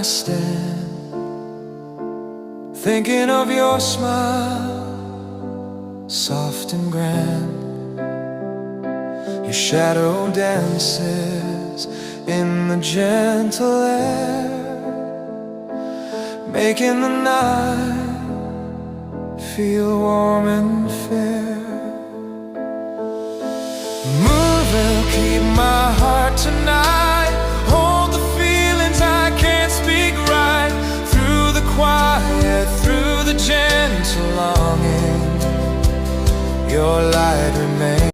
I stand, thinking of your smile, soft and grand. Your shadow dances in the gentle air, making the night feel warm and fair. Moon will keep my